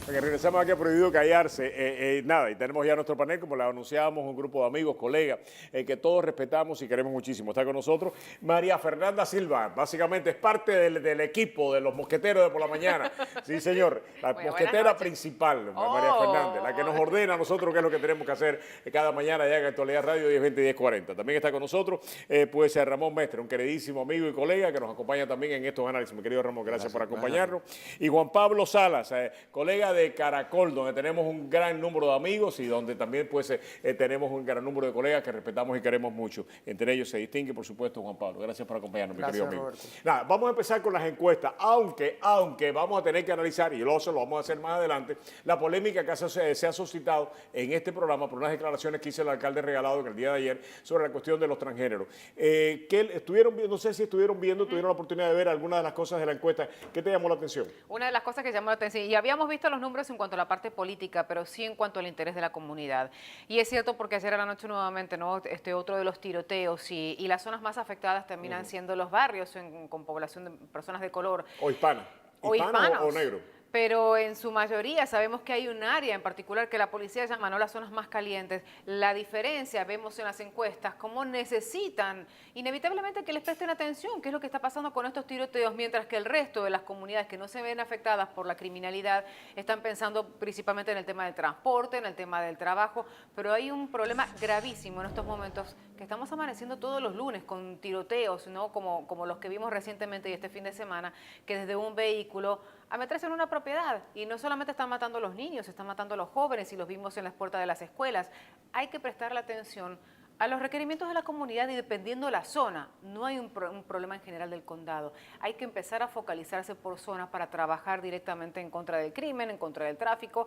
Que regresamos aquí a Prohibido Callarse. Nada, y tenemos ya nuestro panel, como lo anunciábamos, un grupo de amigos, colegas, que todos respetamos y queremos muchísimo. Está con nosotros María Fernanda Silva, básicamente es parte del equipo de los mosqueteros de por la mañana. Sí, señor, la mosquetera principal, María Fernández, la que nos ordena a nosotros qué es lo que tenemos que hacer cada mañana ya en Actualidad Radio 1020 y 1040. También está con nosotros pues Ramón Mestre, un queridísimo amigo y colega que nos acompaña también en estos análisis. Mi querido Ramón, gracias por acompañarnos. Y Juan Pablo Salas, colega de Caracol, donde tenemos un gran número de amigos y donde también pues tenemos un gran número de colegas que respetamos y queremos mucho. Entre ellos se distingue, por supuesto, Juan Pablo. Gracias por acompañarnos, mi querido amigo. Nada, vamos a empezar con las encuestas, aunque vamos a tener que analizar, y lo vamos a hacer más adelante, la polémica que se ha suscitado en este programa por unas declaraciones que hizo el alcalde Regalado que el día de ayer sobre la cuestión de los transgéneros. Que estuvieron viendo, no sé si estuvieron viendo, tuvieron la oportunidad de ver algunas de las cosas de la encuesta. ¿Qué te llamó la atención? Una de las cosas que llamó la atención, y habíamos visto los números en cuanto a la parte política, pero sí en cuanto al interés de la comunidad. Y es cierto porque ayer a la noche nuevamente, ¿no? Otro de los tiroteos y las zonas más afectadas terminan siendo los barrios con población de personas de color. O hispanas. ¿Hispanos o negros? Pero en su mayoría sabemos que hay un área en particular que la policía llama, ¿no?, las zonas más calientes. La diferencia, vemos en las encuestas, cómo necesitan inevitablemente que les presten atención, qué es lo que está pasando con estos tiroteos, mientras que el resto de las comunidades que no se ven afectadas por la criminalidad están pensando principalmente en el tema del transporte, en el tema del trabajo, pero hay un problema gravísimo en estos momentos que estamos amaneciendo todos los lunes con tiroteos, ¿no?, como los que vimos recientemente y este fin de semana, que desde un vehículo a meterse en una propiedad, y no solamente están matando a los niños, están matando a los jóvenes y los vimos en las puertas de las escuelas. Hay que prestarle atención a los requerimientos de la comunidad y dependiendo la zona. No hay un problema en general del condado. Hay que empezar a focalizarse por zonas para trabajar directamente en contra del crimen, en contra del tráfico,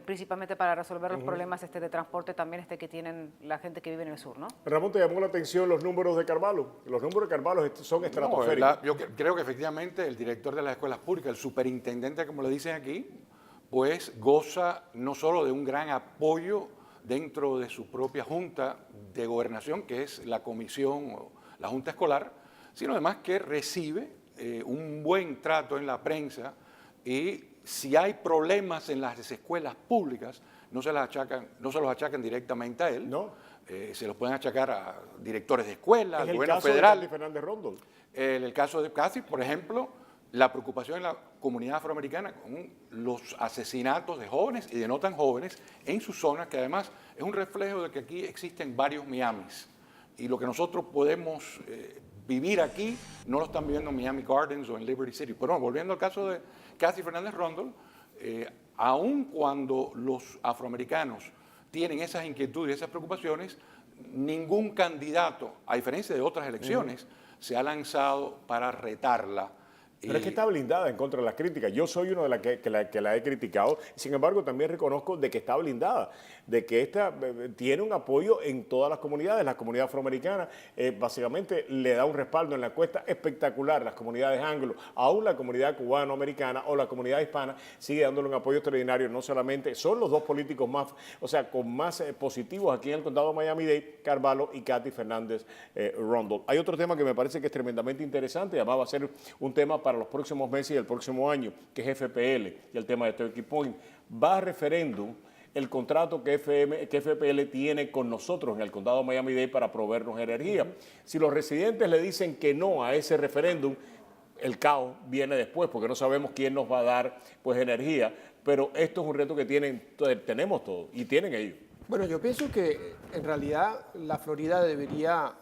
principalmente para resolver los problemas de transporte también que tienen la gente que vive en el sur, ¿no? Ramón, ¿te llamó la atención los números de Carvalho? Los números de Carvalho son estratosféricos. Yo creo que efectivamente el director de las escuelas públicas, el superintendente, como le dicen aquí, pues goza no solo de un gran apoyo dentro de su propia junta de gobernación, que es la comisión o la junta escolar, sino además que recibe un buen trato en la prensa, y si hay problemas en las escuelas públicas, no se los achacan directamente a él, ¿no? Se los pueden achacar a directores de escuelas, al gobierno federal. ¿Es el caso de Cathy Fernández Rondón? El caso de Cathy, por ejemplo, la preocupación en la comunidad afroamericana con los asesinatos de jóvenes y de no tan jóvenes en sus zonas, que además es un reflejo de que aquí existen varios Miamis. Y lo que nosotros podemos vivir aquí no lo están viviendo en Miami Gardens o en Liberty City. Pero bueno, volviendo al caso de Cathy Fernández Rondón, aun cuando los afroamericanos tienen esas inquietudes y esas preocupaciones, ningún candidato, a diferencia de otras elecciones, se ha lanzado para retarla. Pero es que está blindada en contra de las críticas. Yo soy uno de los que la he criticado. Sin embargo, también reconozco de que está blindada, de que esta tiene un apoyo en todas las comunidades. La comunidad afroamericana básicamente le da un respaldo en la encuesta espectacular. Las comunidades anglo, aún la comunidad cubano-americana o la comunidad hispana sigue dándole un apoyo extraordinario. No solamente son los dos políticos más, o sea, con más positivos aquí en el condado de Miami-Dade, Carvalho y Cathy Fernández Rondón. Hay otro tema que me parece que es tremendamente interesante, y además va a ser un tema para los próximos meses y el próximo año, que es FPL y el tema de Turkey Point. Va a referéndum el contrato que FPL tiene con nosotros en el condado de Miami-Dade para proveernos energía. Si los residentes le dicen que no a ese referéndum, el caos viene después, porque no sabemos quién nos va a dar pues energía, pero esto es un reto que tenemos todos y tienen ellos. Bueno, yo pienso que en realidad la Florida debería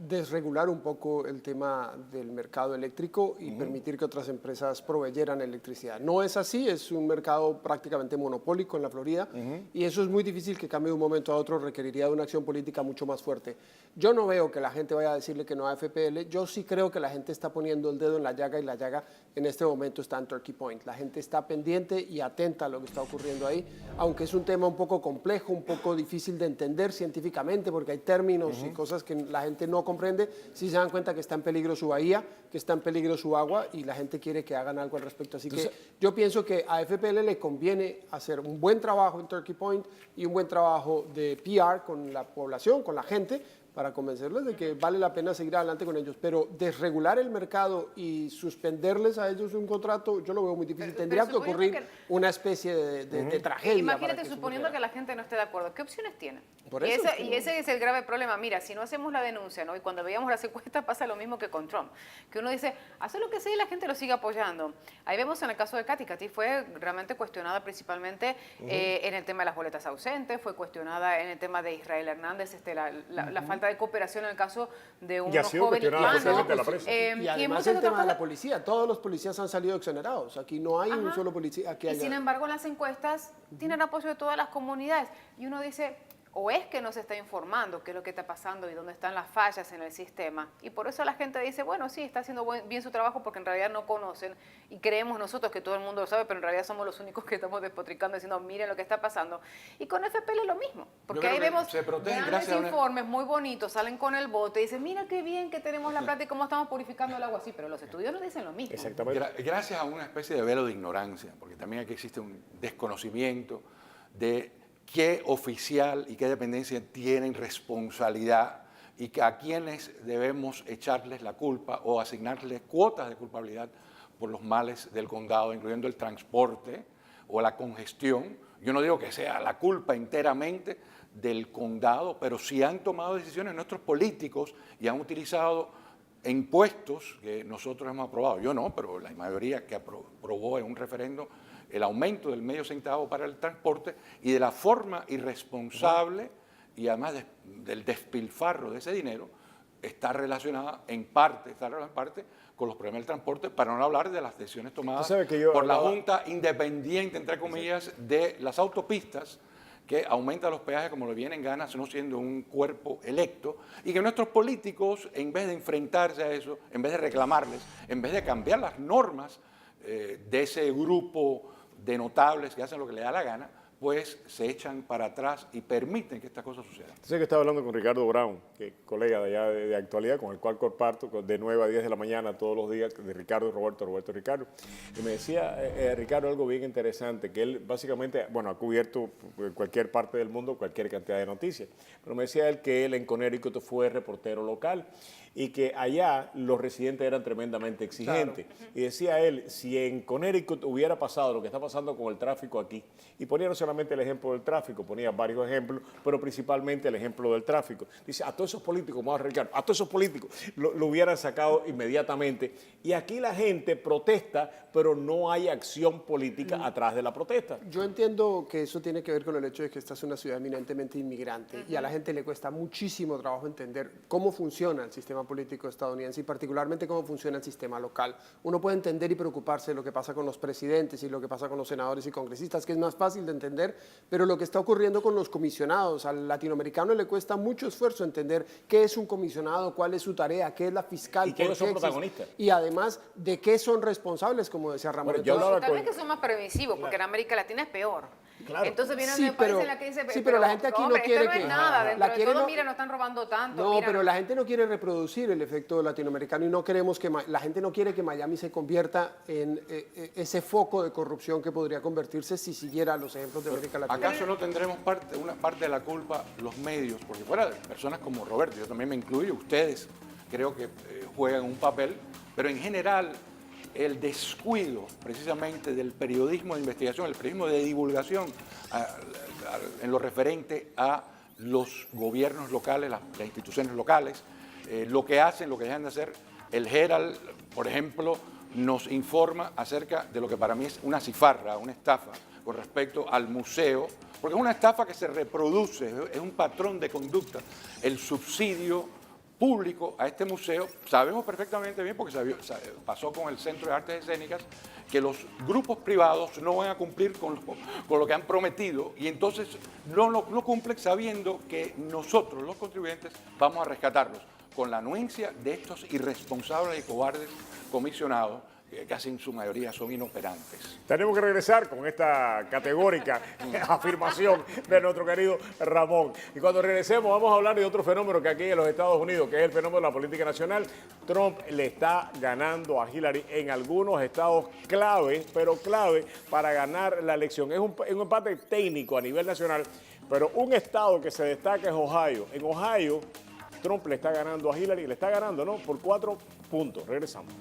desregular un poco el tema del mercado eléctrico y permitir que otras empresas proveyeran electricidad. No es así, es un mercado prácticamente monopólico en la Florida y eso es muy difícil que cambie de un momento a otro, requeriría de una acción política mucho más fuerte. Yo no veo que la gente vaya a decirle que no a FPL, yo sí creo que la gente está poniendo el dedo en la llaga, y la llaga en este momento está en Turkey Point. La gente está pendiente y atenta a lo que está ocurriendo ahí, aunque es un tema un poco complejo, un poco difícil de entender científicamente, porque hay términos y cosas que la gente no comprende. Si se dan cuenta que está en peligro su bahía, que está en peligro su agua, y la gente quiere que hagan algo al respecto. Así que yo pienso que a FPL le conviene hacer un buen trabajo en Turkey Point y un buen trabajo de PR con la población, con la gente, para convencerles de que vale la pena seguir adelante con ellos. Pero desregular el mercado y suspenderles a ellos un contrato, yo lo veo muy difícil. Tendría que ocurrir una especie de tragedia. Imagínate, suponiendo que la gente no esté de acuerdo, ¿qué opciones tienen? Por eso, y ese es el grave problema. Mira, si no hacemos la denuncia, ¿no? Y cuando veíamos las encuestas pasa lo mismo que con Trump, que uno dice, hace lo que sea y la gente lo sigue apoyando. Ahí vemos en el caso de Katy. Katy fue realmente cuestionada principalmente en el tema de las boletas ausentes, fue cuestionada en el tema de Israel Hernández, la falta de cooperación en el caso de unos jóvenes hispanos. Y además el tema de la policía, todos los policías han salido exonerados. Aquí no hay un solo policía. Y sin embargo, las encuestas tienen apoyo de todas las comunidades. Y uno dice, o es que no se está informando qué es lo que está pasando y dónde están las fallas en el sistema. Y por eso la gente dice, bueno, sí, está haciendo bien su trabajo porque en realidad no conocen y creemos nosotros que todo el mundo lo sabe, pero en realidad somos los únicos que estamos despotricando diciendo, miren lo que está pasando. Y con FPL es lo mismo, porque ahí vemos grandes informes muy bonitos, salen con el bote y dicen, mira qué bien que tenemos la plata y cómo estamos purificando el agua. Sí, pero los estudios nos dicen lo mismo. Exactamente. Gracias a una especie de velo de ignorancia, porque también aquí existe un desconocimiento de qué oficial y qué dependencia tienen responsabilidad y a quienes debemos echarles la culpa o asignarles cuotas de culpabilidad por los males del condado, incluyendo el transporte o la congestión. Yo no digo que sea la culpa enteramente del condado, pero sí han tomado decisiones nuestros políticos y han utilizado impuestos que nosotros hemos aprobado. Yo no, pero la mayoría que aprobó en un referendo el aumento del medio centavo para el transporte y de la forma irresponsable y además del despilfarro de ese dinero está relacionada en parte con los problemas del transporte, para no hablar de las decisiones tomadas por la Junta Independiente, entre comillas, de las autopistas, que aumenta los peajes como le viene en ganas, no siendo un cuerpo electo, y que nuestros políticos, en vez de enfrentarse a eso, en vez de reclamarles, en vez de cambiar las normas de ese grupo de notables que hacen lo que les da la gana, pues se echan para atrás y permiten que estas cosas sucedan. Sé que estaba hablando con Ricardo Brown, que es colega de allá de actualidad, con el cual comparto de 9 a 10 de la mañana todos los días, de Ricardo y Roberto y Ricardo. Y me decía Ricardo algo bien interesante, que él básicamente, bueno, ha cubierto en cualquier parte del mundo cualquier cantidad de noticias, pero me decía él que él en Connecticut fue reportero local y que allá los residentes eran tremendamente exigentes. Claro. Y decía él, si en Connecticut hubiera pasado lo que está pasando con el tráfico aquí, y ponía no solamente el ejemplo del tráfico, ponía varios ejemplos, pero principalmente el ejemplo del tráfico. Dice, a todos esos políticos, vamos a Ricardo, a todos esos políticos lo hubieran sacado inmediatamente. Y aquí la gente protesta, pero no hay acción política atrás de la protesta. Yo entiendo que eso tiene que ver con el hecho de que esta es una ciudad eminentemente inmigrante y a la gente le cuesta muchísimo trabajo entender cómo funciona el sistema político estadounidense y particularmente cómo funciona el sistema local. Uno puede entender y preocuparse de lo que pasa con los presidentes y lo que pasa con los senadores y congresistas, que es más fácil de entender, pero lo que está ocurriendo con los comisionados, al latinoamericano le cuesta mucho esfuerzo entender qué es un comisionado, cuál es su tarea, qué es la fiscal. ¿Y quiénes son protagonistas? Y además, de qué son responsables, como decía Ramón. Bueno, tal vez que son más previsivos, porque en América Latina es peor. Claro. Entonces viene un país en la que dice, sí, pero la gente aquí hombre, no quiere no que... es nada, dentro la de todo, mira, no están robando tanto. No, mira, pero la gente no quiere reproducir el efecto latinoamericano y no queremos que... La gente no quiere que Miami se convierta en ese foco de corrupción que podría convertirse si siguiera los ejemplos de América Latina. ¿Acaso no tendremos una parte de la culpa los medios? Porque fuera de personas como Roberto, yo también me incluyo, ustedes creo que juegan un papel, pero en general el descuido precisamente del periodismo de investigación, el periodismo de divulgación en lo referente a los gobiernos locales, las instituciones locales, lo que hacen, lo que dejan de hacer. El Herald, por ejemplo, nos informa acerca de lo que para mí es una cifarra, una estafa con respecto al museo, porque es una estafa que se reproduce, es un patrón de conducta. El subsidio público a este museo, sabemos perfectamente bien, porque pasó con el Centro de Artes Escénicas, que los grupos privados no van a cumplir con lo que han prometido y entonces no cumplen sabiendo que nosotros, los contribuyentes, vamos a rescatarlos con la anuencia de estos irresponsables y cobardes comisionados, que casi en su mayoría son inoperantes. Tenemos que regresar con esta categórica afirmación de nuestro querido Ramón. Y cuando regresemos vamos a hablar de otro fenómeno que aquí en los Estados Unidos, que es el fenómeno de la política nacional. Trump le está ganando a Hillary en algunos estados clave, pero clave para ganar la elección. Es un empate técnico a nivel nacional, pero un estado que se destaca es Ohio. En Ohio, Trump le está ganando a Hillary, le está ganando, ¿no? Por 4 puntos. Regresamos.